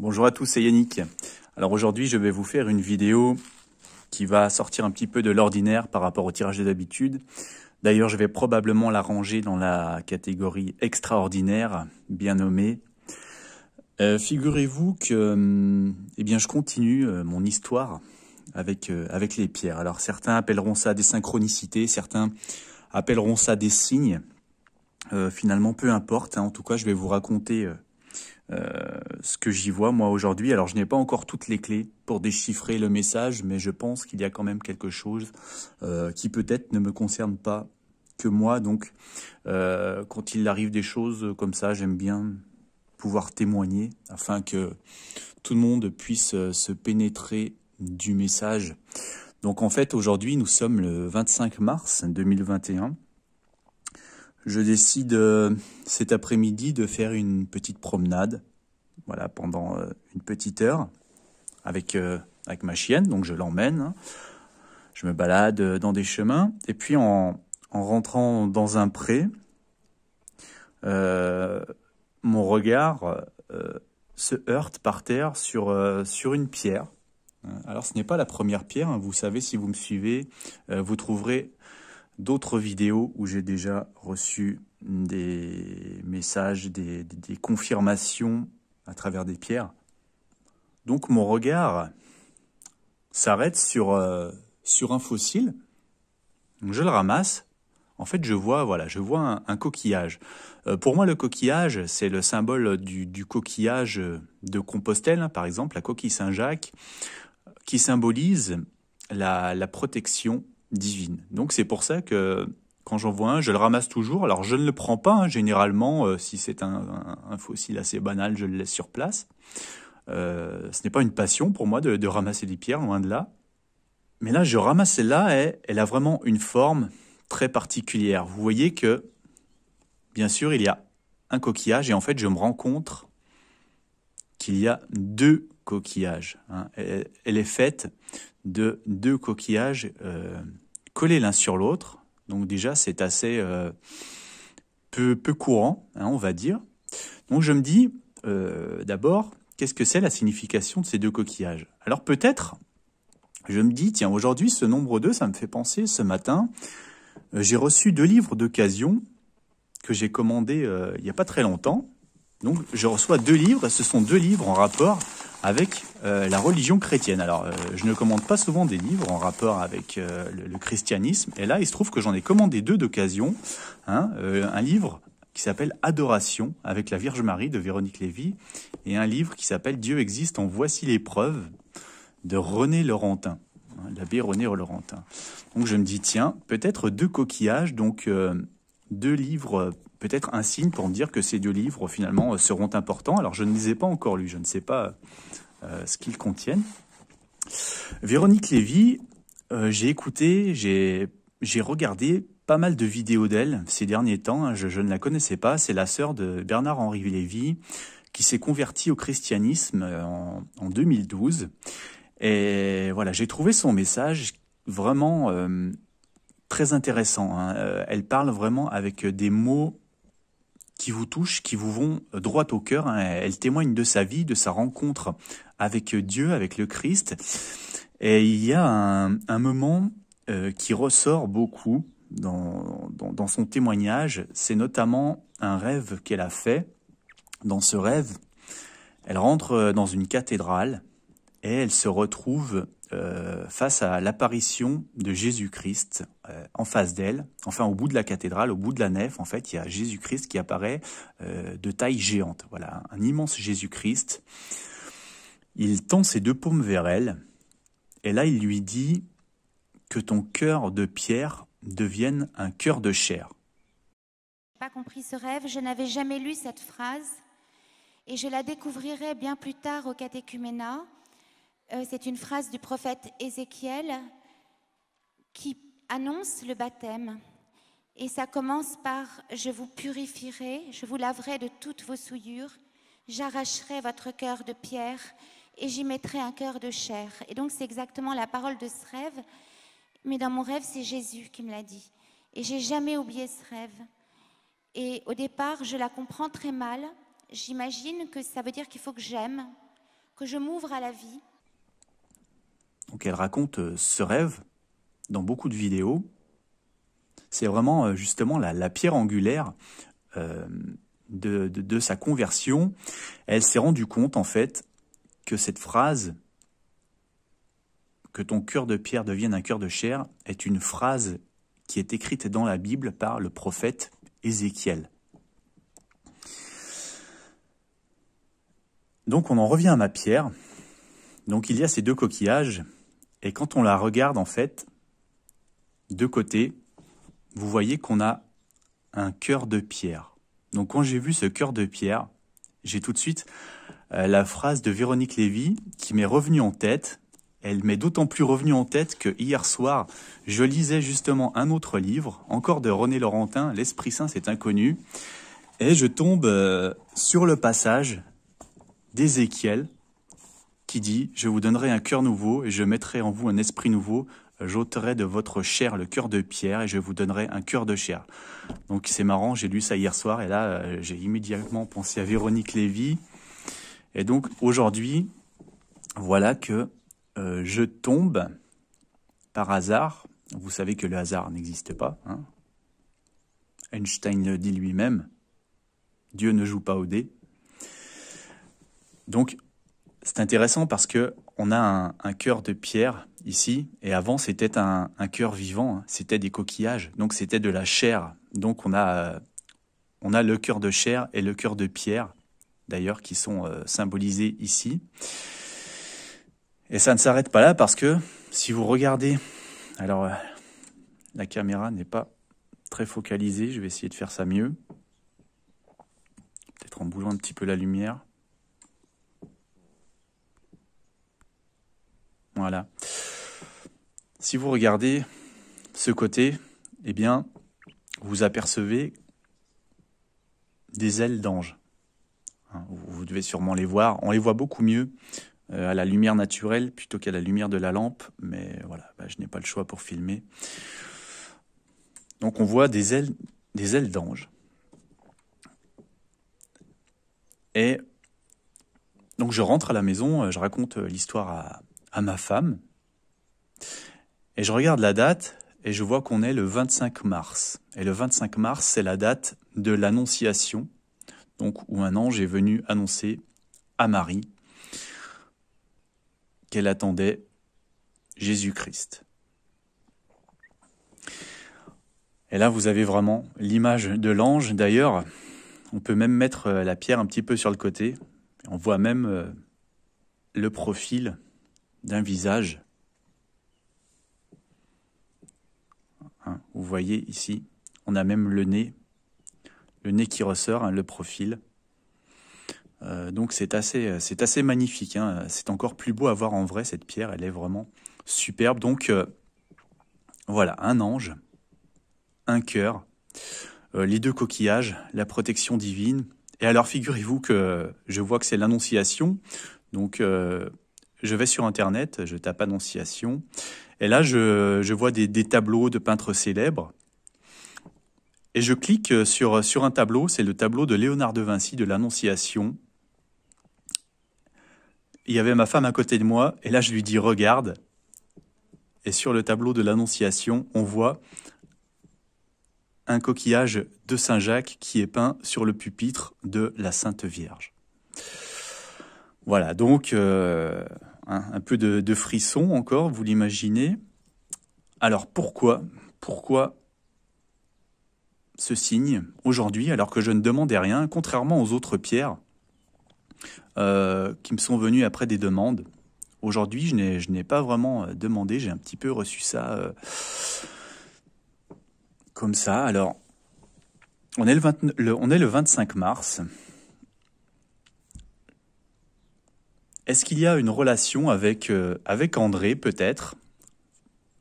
Bonjour à tous, c'est Yannick. Alors aujourd'hui, je vais vous faire une vidéo qui va sortir un petit peu de l'ordinaire par rapport au tirage d'habitude. D'ailleurs, je vais probablement la ranger dans la catégorie extraordinaire, bien nommée. Figurez-vous que je continue mon histoire avec les pierres. Alors certains appelleront ça des synchronicités, certains appelleront ça des signes. Finalement, peu importe. En tout cas, je vais vous raconter ce que j'y vois moi aujourd'hui. Alors je n'ai pas encore toutes les clés pour déchiffrer le message, mais je pense qu'il y a quand même quelque chose qui peut-être ne me concerne pas que moi. Donc quand il arrive des choses comme ça, j'aime bien pouvoir témoigner afin que tout le monde puisse se pénétrer du message. Donc en fait aujourd'hui nous sommes le 25 mars 2021. Je décide cet après-midi de faire une petite promenade, voilà, pendant une petite heure avec ma chienne, donc je l'emmène. Hein. Je me balade dans des chemins et puis en rentrant dans un pré, mon regard se heurte par terre sur une pierre. Alors ce n'est pas la première pierre, hein. Vous savez, si vous me suivez, vous trouverez d'autres vidéos où j'ai déjà reçu des messages, des confirmations à travers des pierres. Donc mon regard s'arrête sur un fossile. Je le ramasse. En fait, je vois un coquillage. Pour moi, le coquillage, c'est le symbole du coquillage de Compostelle, hein, par exemple, la coquille Saint-Jacques, qui symbolise la protection divine. Donc c'est pour ça que quand j'en vois un, je le ramasse toujours. Alors je ne le prends pas, hein, généralement, si c'est un fossile assez banal, je le laisse sur place. Ce n'est pas une passion pour moi de ramasser des pierres, loin de là. Mais là, je ramasse celle-là et elle a vraiment une forme très particulière. Vous voyez que, bien sûr, il y a un coquillage et en fait, je me rends compte qu'il y a deux coquillages. Hein. Elle est faite de deux coquillages collés l'un sur l'autre. Donc déjà, c'est assez peu courant, hein, on va dire. Donc je me dis, d'abord, qu'est-ce que c'est la signification de ces deux coquillages? Alors peut-être, je me dis, tiens, aujourd'hui, ce nombre 2, ça me fait penser, ce matin, j'ai reçu 2 livres d'occasion que j'ai commandés il n'y a pas très longtemps. Donc je reçois 2 livres, ce sont 2 livres en rapport avec la religion chrétienne. Alors je ne commande pas souvent des livres en rapport avec le christianisme, et là il se trouve que j'en ai commandé 2 d'occasion, hein, un livre qui s'appelle Adoration avec la Vierge Marie de Véronique Lévy, et un livre qui s'appelle Dieu existe en voici les preuves de René Laurentin, hein, l'abbé René Laurentin. Donc je me dis tiens, peut-être 2 coquillages, donc 2 livres, peut-être un signe pour me dire que ces 2 livres finalement seront importants. Alors je ne les ai pas encore lus, je ne sais pas ce qu'ils contiennent. Véronique Lévy, j'ai écouté, j'ai regardé pas mal de vidéos d'elle ces derniers temps. Hein, je ne la connaissais pas, c'est la sœur de Bernard-Henri Lévy qui s'est convertie au christianisme en 2012. Et voilà, j'ai trouvé son message vraiment très intéressant. Hein. Elle parle vraiment avec des mots qui vous touchent, qui vous vont droit au cœur. Hein. Elle témoigne de sa vie, de sa rencontre avec Dieu, avec le Christ. Et il y a un moment qui ressort beaucoup dans son témoignage. C'est notamment un rêve qu'elle a fait. Dans ce rêve, elle rentre dans une cathédrale et elle se retrouve face à l'apparition de Jésus-Christ en face d'elle, enfin au bout de la cathédrale, au bout de la nef, en fait, il y a Jésus-Christ qui apparaît de taille géante. Voilà, un immense Jésus-Christ. Il tend ses 2 paumes vers elle, et là il lui dit que ton cœur de pierre devienne un cœur de chair. Je n'ai pas compris ce rêve, je n'avais jamais lu cette phrase, et je la découvrirai bien plus tard au catéchuménat. C'est une phrase du prophète Ézéchiel qui annonce le baptême. Et ça commence par « Je vous purifierai, je vous laverai de toutes vos souillures, j'arracherai votre cœur de pierre et j'y mettrai un cœur de chair. » Et donc c'est exactement la parole de ce rêve. Mais dans mon rêve, c'est Jésus qui me l'a dit. Et j'ai jamais oublié ce rêve. Et au départ, je la comprends très mal. J'imagine que ça veut dire qu'il faut que j'aime. que je m'ouvre à la vie. Donc elle raconte ce rêve dans beaucoup de vidéos. C'est vraiment justement la pierre angulaire de sa conversion. Elle s'est rendue compte en fait que cette phrase « que ton cœur de pierre devienne un cœur de chair » est une phrase qui est écrite dans la Bible par le prophète Ézéchiel. Donc on en revient à ma pierre. Donc il y a ces deux coquillages, et quand on la regarde en fait, de côté, vous voyez qu'on a un cœur de pierre. Donc quand j'ai vu ce cœur de pierre, j'ai tout de suite la phrase de Véronique Lévy qui m'est revenue en tête. Elle m'est d'autant plus revenue en tête que hier soir, je lisais justement un autre livre, encore de René Laurentin, L'Esprit Saint c'est inconnu, et je tombe sur le passage d'Ézéchiel qui dit « Je vous donnerai un cœur nouveau et je mettrai en vous un esprit nouveau. J'ôterai de votre chair le cœur de pierre et je vous donnerai un cœur de chair. » Donc c'est marrant, j'ai lu ça hier soir et là j'ai immédiatement pensé à Véronique Lévy. Et donc aujourd'hui, voilà que je tombe par hasard. Vous savez que le hasard n'existe pas. Hein. Einstein le dit lui-même. Dieu ne joue pas au dé. Donc c'est intéressant parce que on a un cœur de pierre ici, et avant c'était un cœur vivant, hein. C'était des coquillages, donc c'était de la chair. Donc on a le cœur de chair et le cœur de pierre, d'ailleurs, qui sont symbolisés ici. Et ça ne s'arrête pas là parce que si vous regardez, alors la caméra n'est pas très focalisée, je vais essayer de faire ça mieux. Peut-être en bougeant un petit peu la lumière. Voilà. Si vous regardez ce côté, eh bien, vous apercevez des ailes d'ange. Vous devez sûrement les voir. On les voit beaucoup mieux à la lumière naturelle plutôt qu'à la lumière de la lampe. Mais voilà, je n'ai pas le choix pour filmer. Donc on voit des ailes d'ange. Et donc je rentre à la maison, je raconte l'histoire à ma femme. Et je regarde la date et je vois qu'on est le 25 mars. Et le 25 mars, c'est la date de l'Annonciation, donc où un ange est venu annoncer à Marie qu'elle attendait Jésus-Christ. Et là, vous avez vraiment l'image de l'ange. D'ailleurs, on peut même mettre la pierre un petit peu sur le côté. On voit même le profil d'un visage. Hein, vous voyez ici, on a même le nez qui ressort, hein, le profil. Donc c'est assez magnifique. Hein. C'est encore plus beau à voir en vrai, cette pierre, elle est vraiment superbe. Donc voilà, un ange, un cœur, les deux coquillages, la protection divine. Et alors figurez-vous que je vois que c'est l'Annonciation. Donc je vais sur Internet, je tape Annonciation. Et là, je vois des tableaux de peintres célèbres. Et je clique sur un tableau, c'est le tableau de Léonard de Vinci de l'Annonciation. Il y avait ma femme à côté de moi, et là je lui dis « Regarde ». Et sur le tableau de l'Annonciation, on voit un coquillage de Saint-Jacques qui est peint sur le pupitre de la Sainte Vierge. Voilà, donc un peu de frisson encore, vous l'imaginez. Alors pourquoi ce signe aujourd'hui, alors que je ne demandais rien, contrairement aux autres pierres qui me sont venues après des demandes. Aujourd'hui, je n'ai pas vraiment demandé, j'ai un petit peu reçu ça comme ça. Alors, on est le 25 mars. Est-ce qu'il y a une relation avec André, peut-être?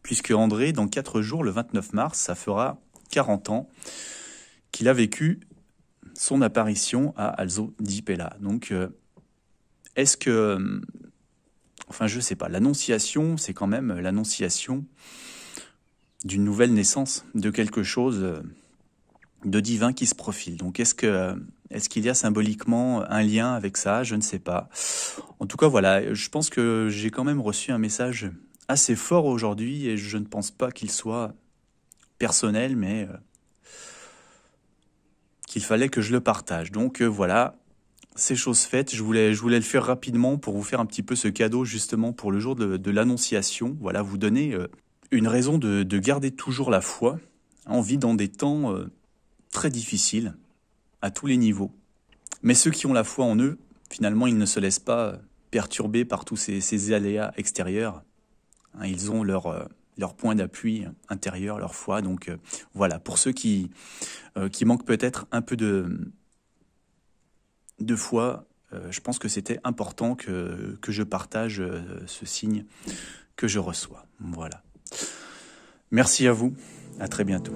Puisque André, dans 4 jours, le 29 mars, ça fera 40 ans qu'il a vécu son apparition à Alzo di Pella. Donc, est-ce que... Enfin, je sais pas, l'Annonciation, c'est quand même l'annonciation d'une nouvelle naissance, de quelque chose divin qui se profile. Donc est-ce qu'il y a symboliquement un lien avec ça? Je ne sais pas. En tout cas, voilà, je pense que j'ai quand même reçu un message assez fort aujourd'hui et je ne pense pas qu'il soit personnel, mais qu'il fallait que je le partage. Donc voilà, c'est chose faite. Je voulais le faire rapidement pour vous faire un petit peu ce cadeau justement pour le jour de l'Annonciation. Voilà, vous donner une raison de garder toujours la foi. On vit dans des temps très difficiles à tous les niveaux. Mais ceux qui ont la foi en eux, finalement, ils ne se laissent pas perturber par tous ces aléas extérieurs. Ils ont leur point d'appui intérieur, leur foi. Donc voilà, pour ceux qui manquent peut-être un peu de foi, je pense que c'était important que je partage ce signe que je reçois. Voilà. Merci à vous. À très bientôt.